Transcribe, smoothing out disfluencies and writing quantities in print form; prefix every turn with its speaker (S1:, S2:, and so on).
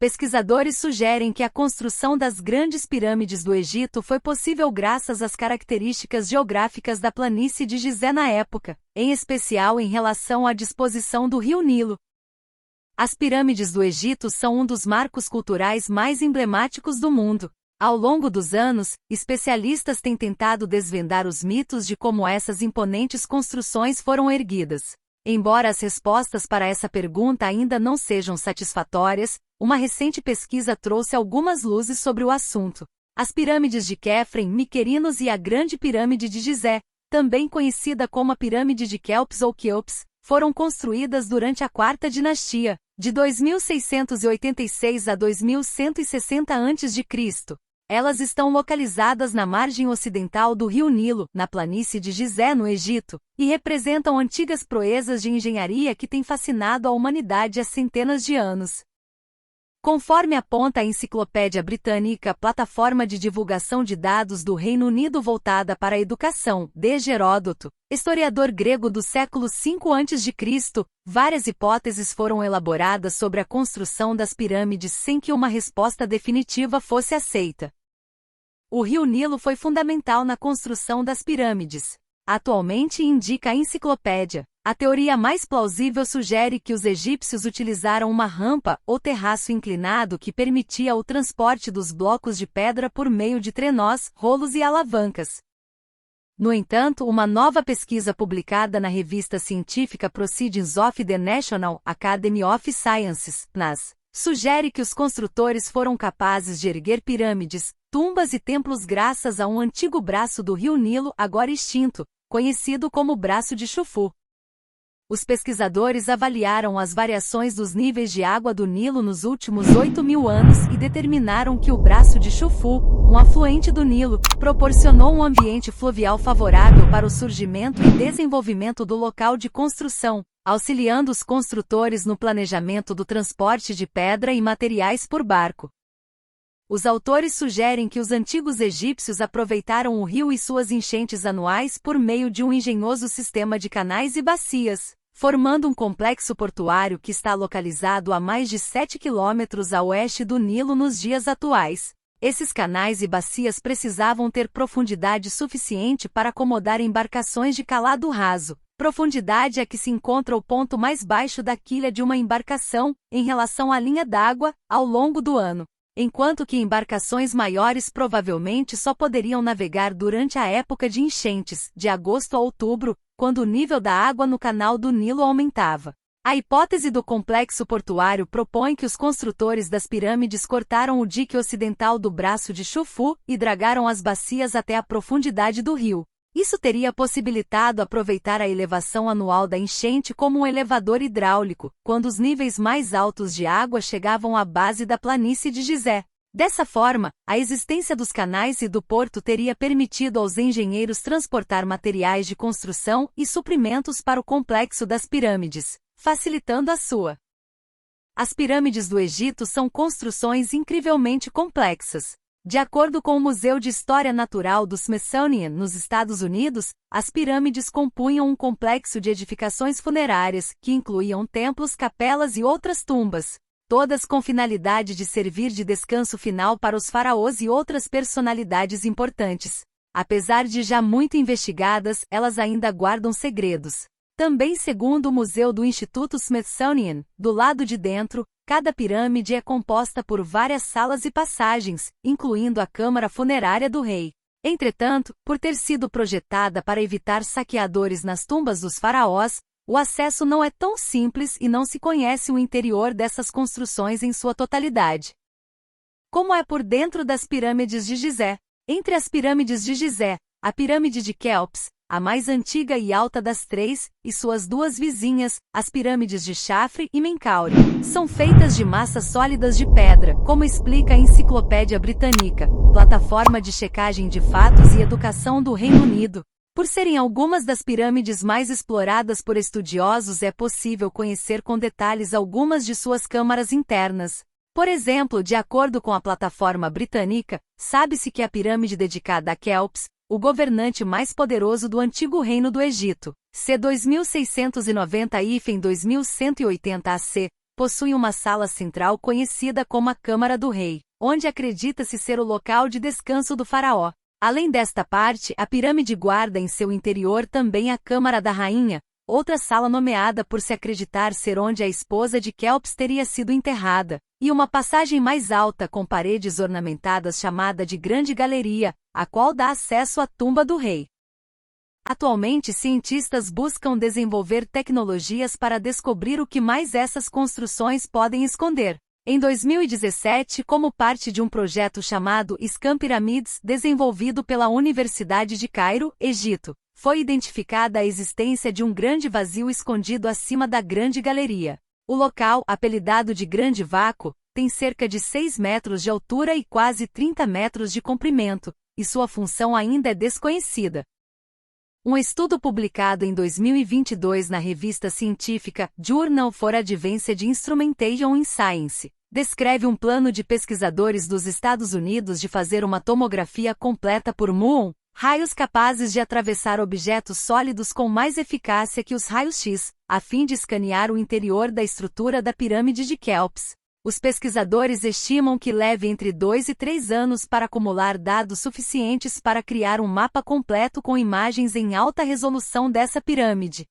S1: Pesquisadores sugerem que a construção das grandes pirâmides do Egito foi possível graças às características geográficas da planície de Gizé na época, em especial em relação à disposição do rio Nilo. As pirâmides do Egito são um dos marcos culturais mais emblemáticos do mundo. Ao longo dos anos, especialistas têm tentado desvendar os mitos de como essas imponentes construções foram erguidas. Embora as respostas para essa pergunta ainda não sejam satisfatórias, uma recente pesquisa trouxe algumas luzes sobre o assunto. As pirâmides de Khafre, Mycerinos e a Grande Pirâmide de Gizé, também conhecida como a Pirâmide de Quéops ou Quéops, foram construídas durante a Quarta Dinastia, de 2686 a 2160 a.C. Elas estão localizadas na margem ocidental do rio Nilo, na planície de Gizé, no Egito, e representam antigas proezas de engenharia que têm fascinado a humanidade há centenas de anos. Conforme aponta a Enciclopédia Britânica, plataforma de divulgação de dados do Reino Unido voltada para a educação, desde Heródoto, historiador grego do século V a.C., várias hipóteses foram elaboradas sobre a construção das pirâmides sem que uma resposta definitiva fosse aceita. O rio Nilo foi fundamental na construção das pirâmides. Atualmente, indica a enciclopédia, a teoria mais plausível sugere que os egípcios utilizaram uma rampa ou terraço inclinado que permitia o transporte dos blocos de pedra por meio de trenós, rolos e alavancas. No entanto, uma nova pesquisa publicada na revista científica Proceedings of the National Academy of Sciences, NAS, sugere que os construtores foram capazes de erguer pirâmides, tumbas e templos graças a um antigo braço do rio Nilo agora extinto, conhecido como Braço de Chufu. Os pesquisadores avaliaram as variações dos níveis de água do Nilo nos últimos 8.000 anos e determinaram que o Braço de Chufu, um afluente do Nilo, proporcionou um ambiente fluvial favorável para o surgimento e desenvolvimento do local de construção, auxiliando os construtores no planejamento do transporte de pedra e materiais por barco. Os autores sugerem que os antigos egípcios aproveitaram o rio e suas enchentes anuais por meio de um engenhoso sistema de canais e bacias, formando um complexo portuário que está localizado a mais de 7 quilômetros a oeste do Nilo nos dias atuais. Esses canais e bacias precisavam ter profundidade suficiente para acomodar embarcações de calado raso, profundidade a que se encontra o ponto mais baixo da quilha de uma embarcação, em relação à linha d'água, ao longo do ano. Enquanto que embarcações maiores provavelmente só poderiam navegar durante a época de enchentes, de agosto a outubro, quando o nível da água no canal do Nilo aumentava. A hipótese do complexo portuário propõe que os construtores das pirâmides cortaram o dique ocidental do Braço de Chufu e dragaram as bacias até a profundidade do rio. Isso teria possibilitado aproveitar a elevação anual da enchente como um elevador hidráulico, quando os níveis mais altos de água chegavam à base da planície de Gizé. Dessa forma, a existência dos canais e do porto teria permitido aos engenheiros transportar materiais de construção e suprimentos para o complexo das pirâmides, facilitando a sua. As pirâmides do Egito são construções incrivelmente complexas. De acordo com o Museu de História Natural do Smithsonian, nos Estados Unidos, as pirâmides compunham um complexo de edificações funerárias, que incluíam templos, capelas e outras tumbas, todas com finalidade de servir de descanso final para os faraós e outras personalidades importantes. Apesar de já muito investigadas, elas ainda guardam segredos. Também segundo o Museu do Instituto Smithsonian, do lado de dentro, cada pirâmide é composta por várias salas e passagens, incluindo a câmara funerária do rei. Entretanto, por ter sido projetada para evitar saqueadores nas tumbas dos faraós, o acesso não é tão simples e não se conhece o interior dessas construções em sua totalidade. Como é por dentro das pirâmides de Gizé? Entre as pirâmides de Gizé, a pirâmide de Quéops, a mais antiga e alta das três, e suas duas vizinhas, as pirâmides de Khafre e Menkaure, são feitas de massas sólidas de pedra, como explica a Enciclopédia Britânica, plataforma de checagem de fatos e educação do Reino Unido. Por serem algumas das pirâmides mais exploradas por estudiosos, é possível conhecer com detalhes algumas de suas câmaras internas. Por exemplo, de acordo com a plataforma britânica, sabe-se que a pirâmide dedicada a Quéops, o governante mais poderoso do antigo reino do Egito, c. 2690 2180 AC, possui uma sala central conhecida como a Câmara do Rei, onde acredita-se ser o local de descanso do faraó. Além desta parte, a pirâmide guarda em seu interior também a Câmara da Rainha, outra sala nomeada por se acreditar ser onde a esposa de Quéops teria sido enterrada, e uma passagem mais alta com paredes ornamentadas chamada de Grande Galeria, a qual dá acesso à tumba do rei. Atualmente, cientistas buscam desenvolver tecnologias para descobrir o que mais essas construções podem esconder. Em 2017, como parte de um projeto chamado Scan Pyramids, desenvolvido pela Universidade de Cairo, Egito, foi identificada a existência de um grande vazio escondido acima da Grande Galeria. O local, apelidado de Grande Vácuo, tem cerca de 6 metros de altura e quase 30 metros de comprimento, e sua função ainda é desconhecida. Um estudo publicado em 2022 na revista científica Journal for Advanced Instrumentation in Science descreve um plano de pesquisadores dos Estados Unidos de fazer uma tomografia completa por muon, raios capazes de atravessar objetos sólidos com mais eficácia que os raios-x, a fim de escanear o interior da estrutura da pirâmide de Quéops. Os pesquisadores estimam que leve entre 2 e 3 anos para acumular dados suficientes para criar um mapa completo com imagens em alta resolução dessa pirâmide.